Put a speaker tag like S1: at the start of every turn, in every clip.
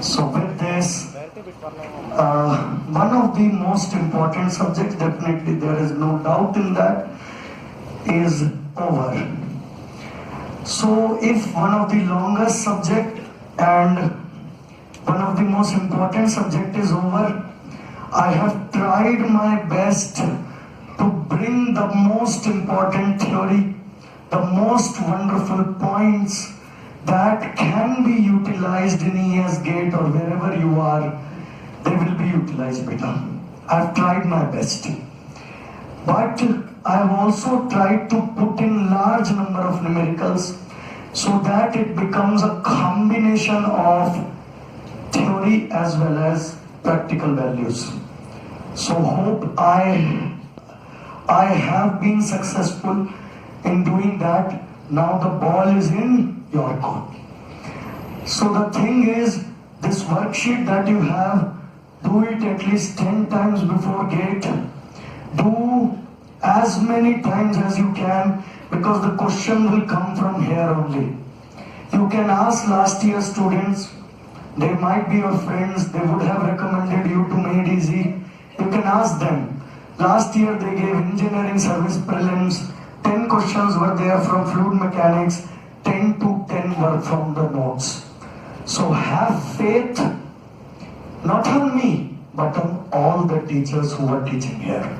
S1: So with this, one of the most important subjects, definitely there is no doubt in that, is over. So if one of the longest subject and one of the most important subject is over, I have tried my best to bring the most important theory, the most wonderful points that can be utilized in ES Gate or wherever you are, they will be utilized better. I've tried my best. But I've also tried to put in large number of numericals so that it becomes a combination of theory as well as practical values. So hope I have been successful in doing that. Now the ball is in your court. So the thing is, this worksheet that you have, do it at least 10 times before gate. Do as many times as you can, because the question will come from here only. You can ask last year students, they might be your friends, they would have recommended you to Made Easy. You can ask them. Last year they gave engineering service prelims, 10 questions were there from fluid mechanics, 10 to 10 were from the notes. So have faith, not on me, but on all the teachers who are teaching here.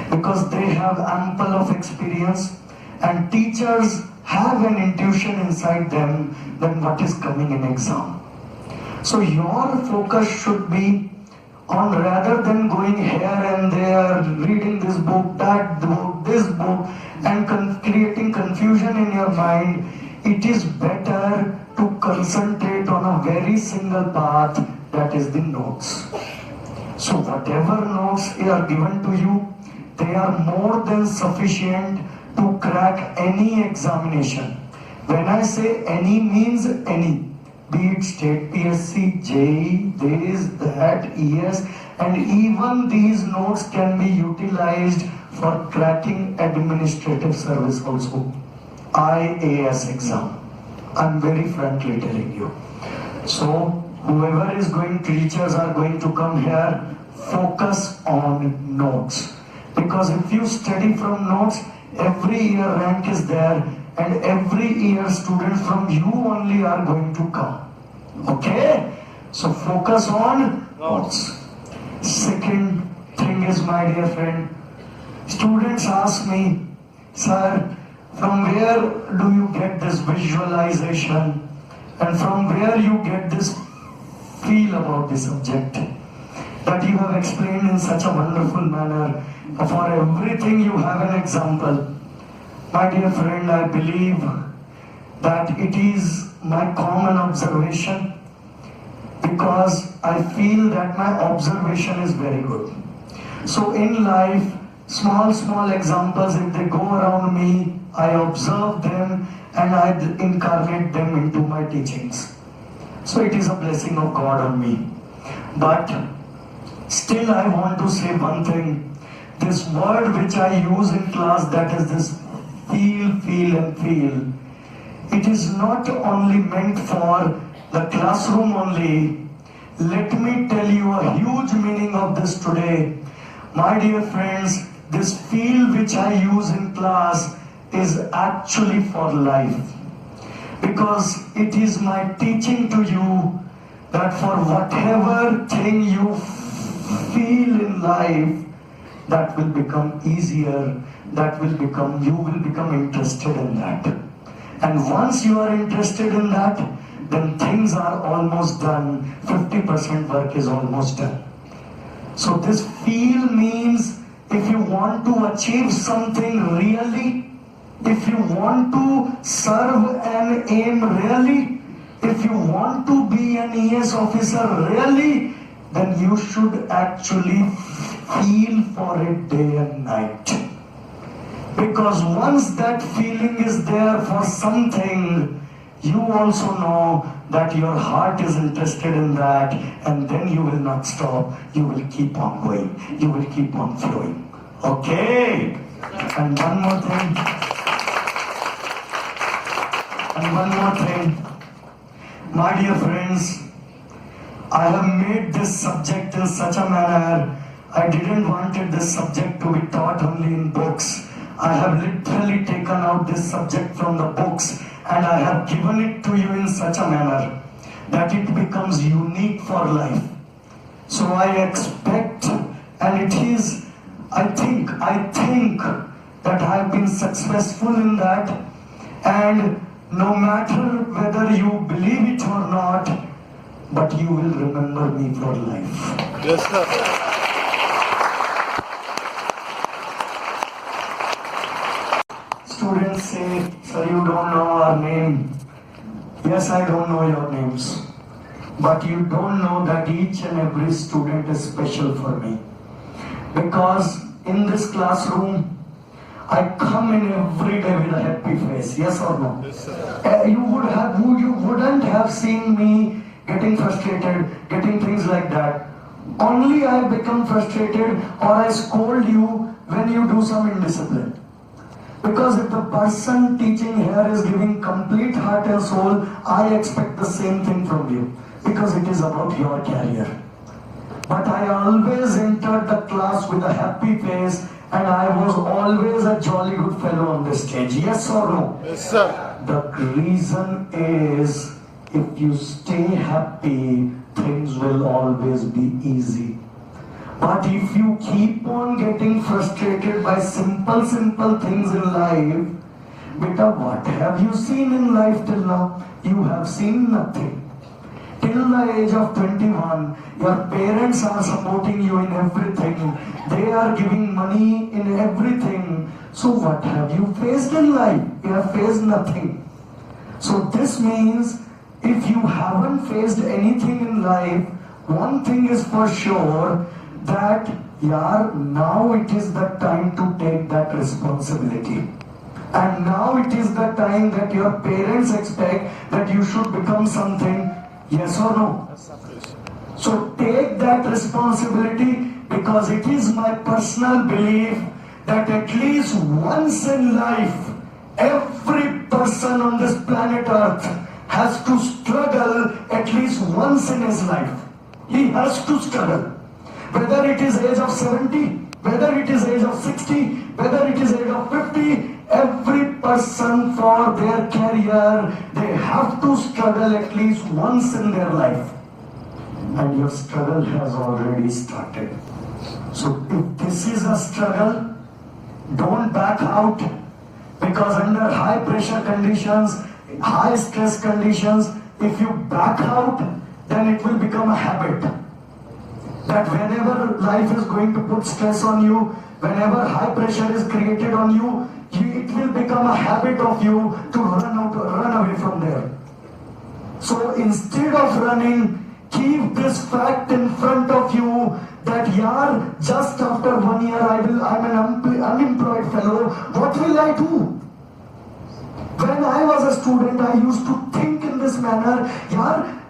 S1: Because they have ample of experience and teachers have an intuition inside them than what is coming in exam. So your focus should be on, rather than going here and there, reading this book, that book, this book, and creating confusion in your mind, it is better to concentrate on a very single path, that is the notes. So whatever notes are given to you, they are more than sufficient to crack any examination. When I say any, means any. Be it state PSC, JEE, this, that, ES, and even these notes can be utilized for cracking administrative service also. IAS exam. I'm very frankly telling you. So whoever is going, teachers are going to come here, focus on notes. Because if you study from notes, every year rank is there, and every year students from you only are going to come. Okay? So focus on notes. Second thing is, my dear friend, students ask me, sir, from where do you get this visualization and from where you get this feel about the subject that you have explained in such a wonderful manner? For everything you have an example. My dear friend, I believe that it is my common observation, because I feel that my observation is very good. So in life, small examples, if they go around me, I observe them and I incarnate them into my teachings. So it is a blessing of God on me. But still I want to say one thing. This word which I use in class, that is this feel, it is not only meant for the classroom only. Let me tell you a huge meaning of this today. My dear friends, this feel which I use in class is actually for life. Because it is my teaching to you that for whatever thing you feel in life, that will become easier, you will become interested in that. And once you are interested in that, then things are almost done. 50% work is almost done. So this feel means, if you want to achieve something really, if you want to serve an aim really, if you want to be an ES officer really, then you should actually feel for it day and night. Because once that feeling is there for something, you also know that your heart is interested in that, and then you will not stop. You will keep on going. You will keep on flowing. Okay? And one more thing. My dear friends, I have made this subject in such a manner. I didn't wanted this subject to be taught only in books. I have literally taken out this subject from the books and I have given it to you in such a manner that it becomes unique for life. So I expect, and it is, I think that I have been successful in that, and no matter whether you believe it or not, but you will remember me for life.
S2: Yes, sir.
S1: Students say, sir, you don't know our name. Yes, I don't know your names. But you don't know that each and every student is special for me. Because in this classroom, I come in every day with a happy face. Yes or no?
S2: Yes, sir.
S1: You wouldn't have seen me getting frustrated, getting things like that. Only I become frustrated or I scold you when you do some indiscipline. Because if the person teaching here is giving complete heart and soul, I expect the same thing from you. Because it is about your career. But I always entered the class with a happy face and I was always a jolly good fellow on the stage. Yes or no?
S2: Yes, sir.
S1: The reason is, if you stay happy, things will always be easy. But if you keep on getting frustrated by simple things in life, beta, what have you seen in life till now? You have seen nothing. Till the age of 21, your parents are supporting you in everything. They are giving money in everything. So what have you faced in life? You have faced nothing. So this means, if you haven't faced anything in life, one thing is for sure, that now it is the time to take that responsibility. And now it is the time that your parents expect that you should become something. Yes or no? So take that responsibility, because it is my personal belief that at least once in life, every person on this planet Earth has to struggle at least once in his life. He has to struggle. Whether it is age of 70, whether it is age of 60, whether it is age of 50, every person for their career, they have to struggle at least once in their life. And your struggle has already started. So if this is a struggle, don't back out, because under high pressure conditions, high stress conditions, if you back out, then it will become a habit. That whenever life is going to put stress on you, whenever high pressure is created on you, it will become a habit of you to run away from there. So instead of running, keep this fact in front of you that just after 1 year I'm an unemployed fellow. What will I do? When I was a student, I used to think in this manner,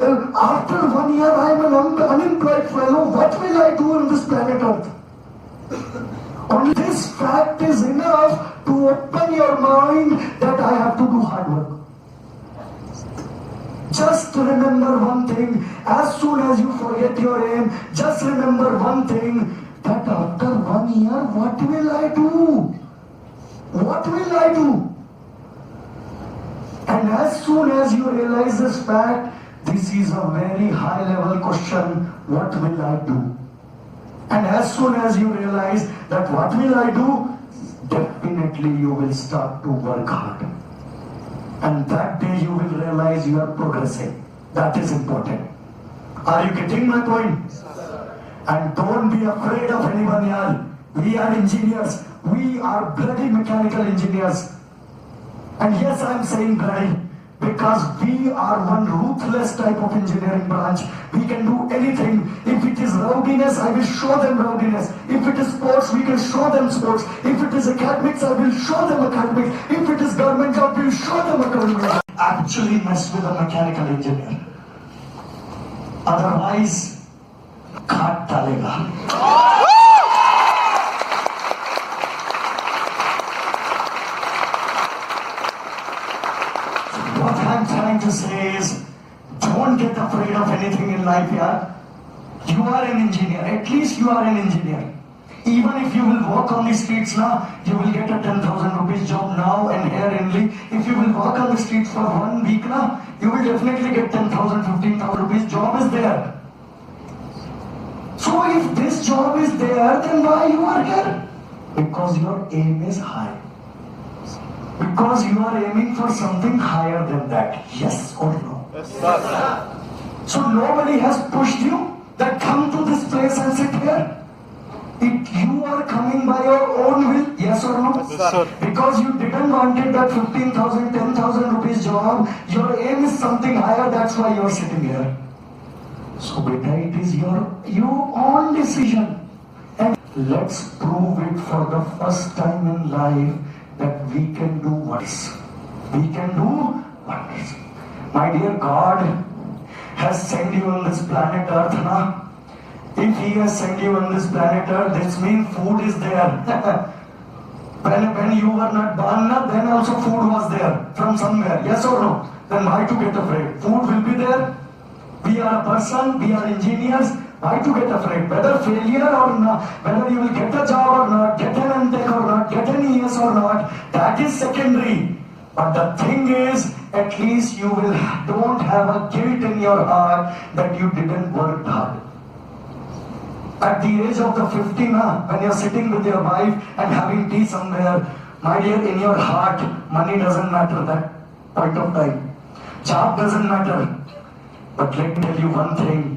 S1: after 1 year I'm an unemployed fellow. What will I do on this planet Earth? Only this fact is enough to open your mind that I have to do hard work. Just remember one thing, as soon as you forget your aim, just remember one thing, that after 1 year, what will I do? What will I do? And as soon as you realize this fact, this is a very high level question, what will I do? And as soon as you realize that what will I do, definitely you will start to work hard. And that day you will realize you are progressing. That is important. Are you getting my point? And don't be afraid of anyone else. We are engineers. We are bloody mechanical engineers. And yes, I am saying bloody, because we are one ruthless type of engineering branch. We can do anything. If it is rowdiness, I will show them rowdiness. If it is sports, we can show them sports. If it is academics, I will show them academics. If it is government job, we will show them a government job. Actually mess with a mechanical engineer. Otherwise, khat dalega. What I'm trying to say is, don't get afraid of anything in in life, yeah? You are an engineer. At least you are an engineer. Even if you will walk on the streets now, you will get a 10,000 rupees job now and here only. If you will walk on the streets for 1 week now, you will definitely get 10,000, 15,000 rupees. Job is there. So if this job is there, then why you are here? Because your aim is high. Because you are aiming for something higher than that. Yes or no?
S2: Yes, sir.
S1: So nobody has pushed you that come to this place and sit here. You are coming by your own will, yes or no?
S2: Yes, sir.
S1: Because you didn't wanted that 15,000, 10,000 rupees job. Your aim is something higher, that's why you are sitting here. So beta, it is your own decision. And let's prove it for the first time in life that we can do wonders. We can do wonders. My dear, God has sent you on this planet Earth now. If He has sent you on this planet Earth, this means food is there. when you were not born, then also food was there from somewhere. Yes or no? Then why to get afraid? Food will be there. We are a person, we are engineers. Why to get afraid? Whether failure or not, whether you will get a job or not, get an MTech or not, get an ES or not, that is secondary. But the thing is, at least you will don't have a guilt in your heart that you didn't work hard. At the age of the 50, when you're sitting with your wife and having tea somewhere, my dear, in your heart, money doesn't matter that point of time. Job doesn't matter. But let me tell you one thing.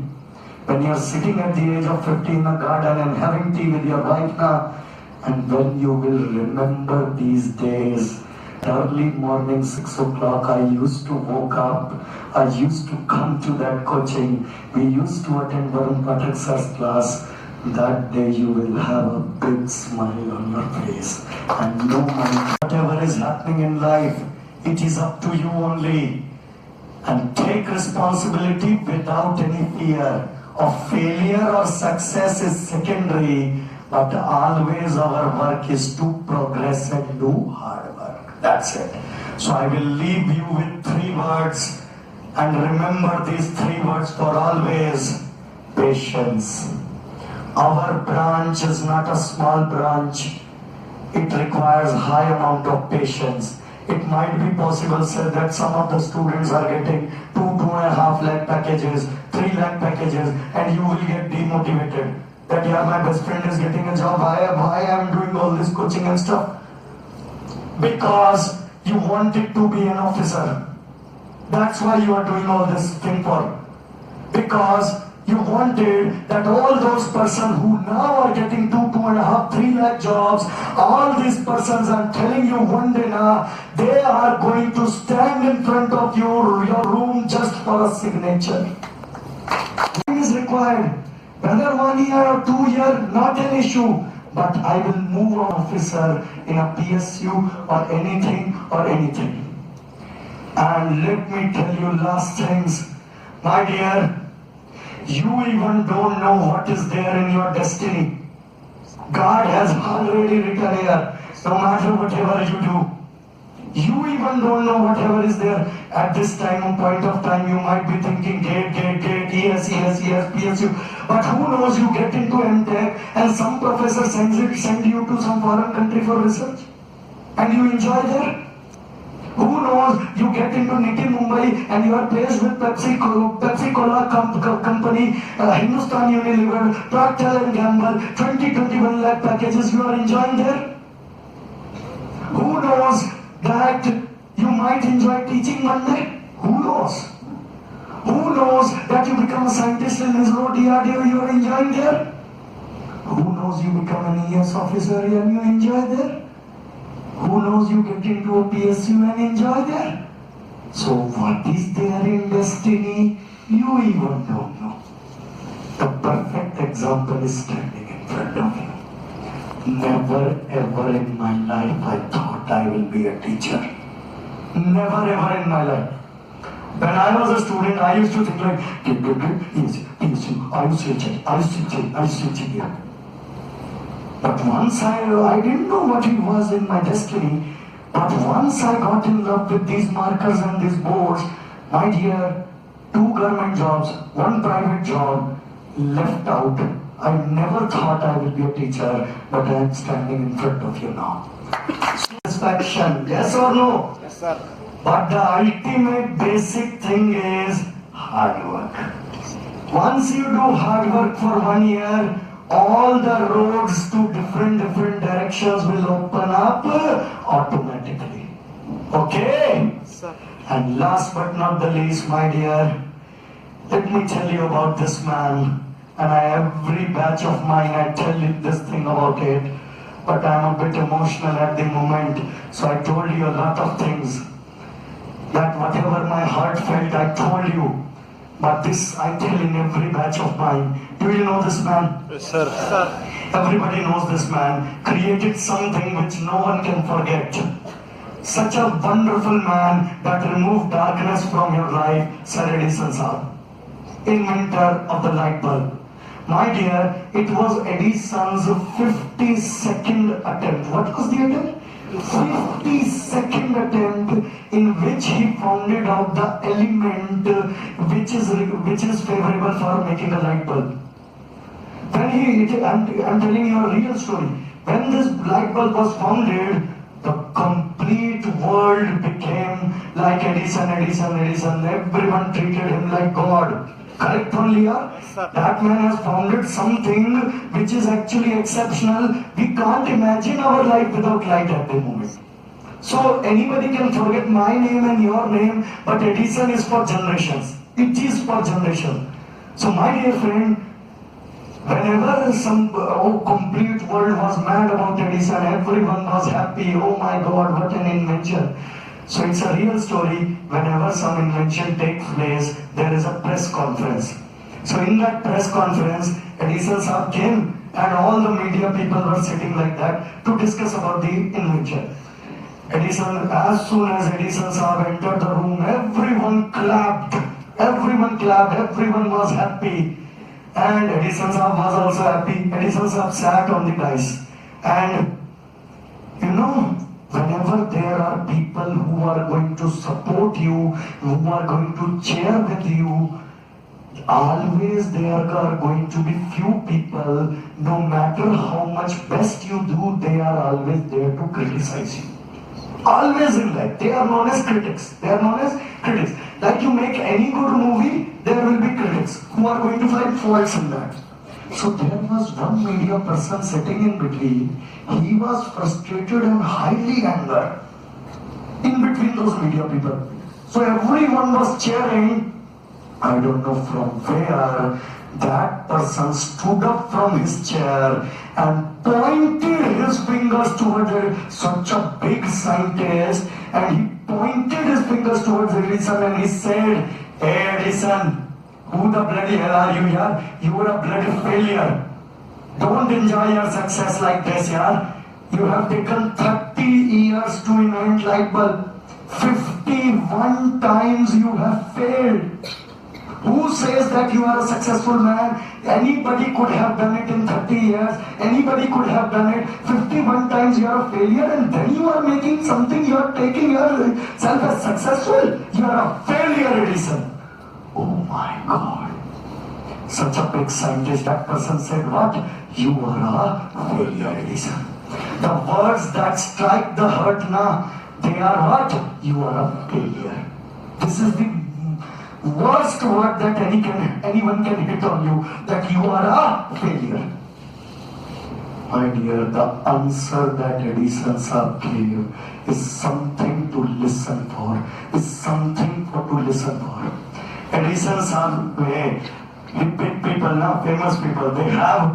S1: When you're sitting at the age of 50 in a garden and having tea with your wife now, and when you will remember these days, early morning 6 o'clock, I used to woke up, I used to come to that coaching, we used to attend Varun Pathak sir's class. That day you will have a big smile on your face. And no matter whatever is happening in life, it is up to you only. And take responsibility without any fear of failure or success is secondary, but always our work is to progress and do hard work. That's it. So I will leave you with 3 words, and remember these 3 words for always. Patience. Our branch is not a small branch. It requires high amount of patience. It might be possible, sir, that some of the students are getting 2.5 lakh packages, 3 lakh packages, and you will get demotivated. That, yeah, my best friend is getting a job, why I am doing all this coaching and stuff? Because you wanted to be an officer. That's why you are doing all this thing for. Because you wanted that all those persons who now are getting 2.5, 3 lakh jobs, all these persons, I'm telling you one day now, they are going to stand in front of your room just for a signature. It is required. Whether 1 year or 2 years, not an issue. But I will move an officer in a PSU or anything. And let me tell you last things. My dear, you even don't know what is there in your destiny. God has already written here, no matter whatever you do. You even don't know whatever is there. At this point of time, you might be thinking, GATE, ES, PSU. But who knows, you get into MTech and some professor send you to some foreign country for research. And you enjoy there. Who knows, you get into NITI Mumbai and you are placed with Pepsi Cola company, Hindustan Unilever, Procter & Gamble, 20-21 lakh packages you are enjoying there. Who knows that you might enjoy teaching one day? Who knows? Who knows that you become a scientist in ISRO, DRDO, you are enjoying there? Who knows you become an ES officer and you enjoy there? Who knows you get into a PSU and enjoy there? So what is there in destiny? You even don't know. The perfect example is standing in front of you. Never ever in my life I thought I will be a teacher. Never ever in my life. When I was a student, I used to think like, PSU, I used to teach here. But once I didn't know what it was in my destiny, but once I got in love with these markers and these boards, my dear, 2 government jobs, 1 private job, left out. I never thought I will be a teacher, but I am standing in front of you now. Satisfaction, yes or no?
S2: Yes, sir.
S1: But the ultimate basic thing is hard work. Once you do hard work for 1 year, all the roads to different directions will open up automatically. Okay?
S2: Sir.
S1: And last but not the least, my dear, let me tell you about this man. And every batch of mine, I tell you this thing about it. But I'm a bit emotional at the moment. So I told you a lot of things. That whatever my heart felt, I told you. But this I tell in every batch of mine. Do you know this man?
S2: Yes, sir. Sir.
S1: Everybody knows this man. Created something which no one can forget. Such a wonderful man that removed darkness from your life, Sir Edison Saab. Inventor of the light bulb. My dear, it was Edison's 52nd attempt. What was the attempt? 52nd attempt in which he founded out the element which is favorable for making a light bulb. When I'm telling you a real story. When this light bulb was founded, the complete world became like Edison. Everyone treated him like God. Correct only, yeah? That man has founded something which is actually exceptional. We can't imagine our life without light at the moment. So anybody can forget my name and your name, but Edison is for generations. It is for generation. So my dear friend, whenever some complete world was mad about Edison, everyone was happy. Oh my God, what an invention. So it's a real story. Whenever some invention takes place, there is a press conference. So in that press conference, Edison Saab came and all the media people were sitting like that to discuss about the invention. Edison, as soon as Edison Saab entered the room, everyone clapped. Everyone was happy. And Edison Saab was also happy. Edison Saab sat on the dice. And you know, whenever there are people who are going to support you, who are going to cheer with you, always there are going to be few people, no matter how much best you do, they are always there to criticize you. Always in life, they are known as critics. Like you make any good movie, there will be critics who are going to find faults in that. So there was one media person sitting in between. He was frustrated and highly angered in between those media people. So everyone was cheering. I don't know from where that person stood up from his chair and pointed his fingers towards such a big scientist, and he pointed his fingers towards Edison and he said, "Hey Edison, who the bloody hell are you here? You are a bloody failure. Don't enjoy your success like this, yaar. You have taken 30 years to invent light bulb. 51 times you have failed. Who says that you are a successful man? Anybody could have done it in 30 years. Anybody could have done it. 51 times you are a failure, and then you are making something, you are taking yourself as successful. You are a failure, Edison." Oh my God. Such a big scientist, that person said, "What? You are a failure, Edison." The words that strike the heart now, they are what? You are a failure. This is the worst word that anyone can hit on you, that you are a failure. My dear, the answer that Edison Saab gave is something to listen for. Edison Saab, people now, famous people, they have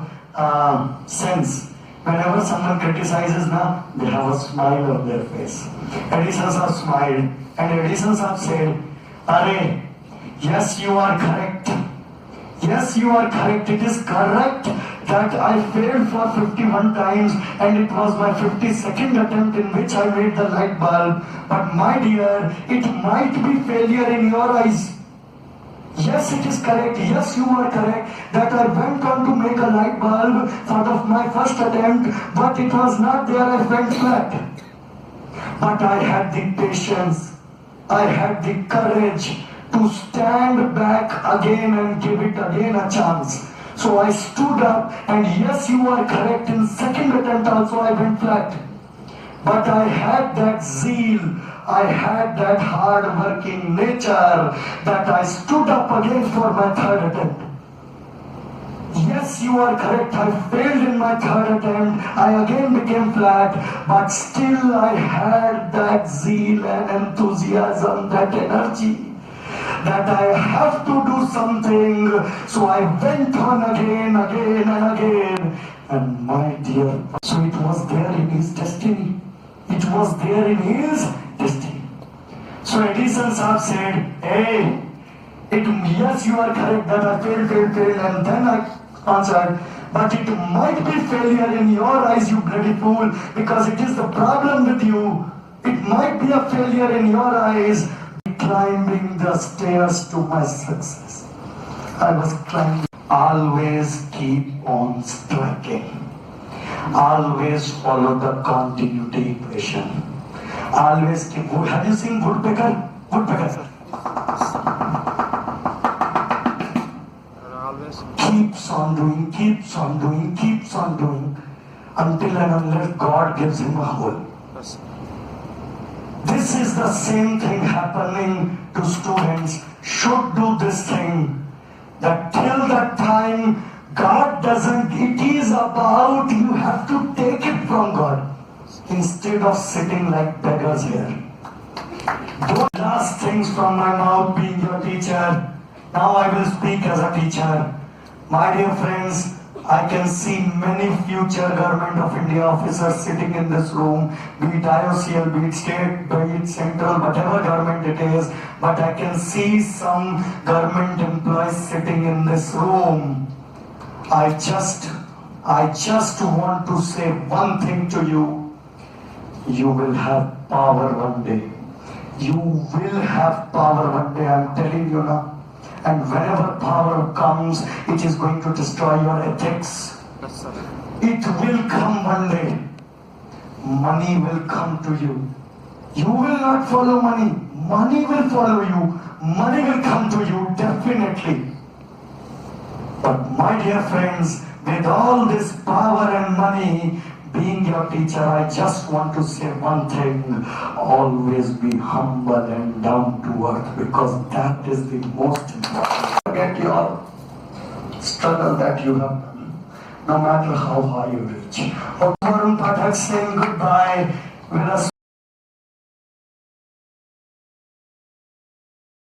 S1: sense. Whenever someone criticizes now, they have a smile on their face. Edison Saab smiled, and Edison Saab said, "Arey, yes, you are correct. Yes, you are correct. It is correct that I failed for 51 times, and it was my 52nd attempt in which I made the light bulb. But my dear, it might be failure in your eyes. Yes, it is correct. Yes, you are correct that I went on to make a light bulb for my first attempt, but it was not there. I went flat. But I had the patience. I had the courage to stand back again and give it again a chance. So I stood up, and yes, you are correct, in second attempt also I went flat. But I had that zeal, I had that hard-working nature that I stood up again for my third attempt. Yes, you are correct, I failed in my third attempt, I again became flat, but still I had that zeal and enthusiasm, that energy, that I have to do something. So I went on again and again. And my dear, so it was there in his destiny. It was there in his destiny. So Edison Saab said, hey, yes, you are correct that I failed. And then I answered, but it might be failure in your eyes, you bloody fool, because it is the problem with you. It might be a failure in your eyes. Climbing the stairs to my success. I was climbing. Always keep on striking. Always follow the continuity equation. Always keep. Have you seen Woodpecker? Woodpecker.
S2: Always.
S1: Keeps on doing until and unless God gives him a hole.
S2: Yes.
S1: This is the same thing happening to students. Should do this thing. That till that time God doesn't, it is about you have to take it from God instead of sitting like beggars here. Don't last things from my mouth being your teacher. Now I will speak as a teacher. My dear friends, I can see many future Government of India officers sitting in this room, be it IOCL, be it state, be it central, whatever government it is, but I can see some government employees sitting in this room. I just want to say one thing to you. You will have power one day. You will have power one day, I'm telling you now. And whenever power comes, it is going to destroy your ethics.
S2: Yes, sir.
S1: It will come one day. Money will come to you. You will not follow money. Money will follow you. Money will come to you, definitely. But my dear friends, with all this power and money, being your teacher, I just want to say one thing. Always be humble and down to earth, because that is the most important. Forget your struggle that you have done, no matter how high you reach. Varun Pathak saying goodbye with a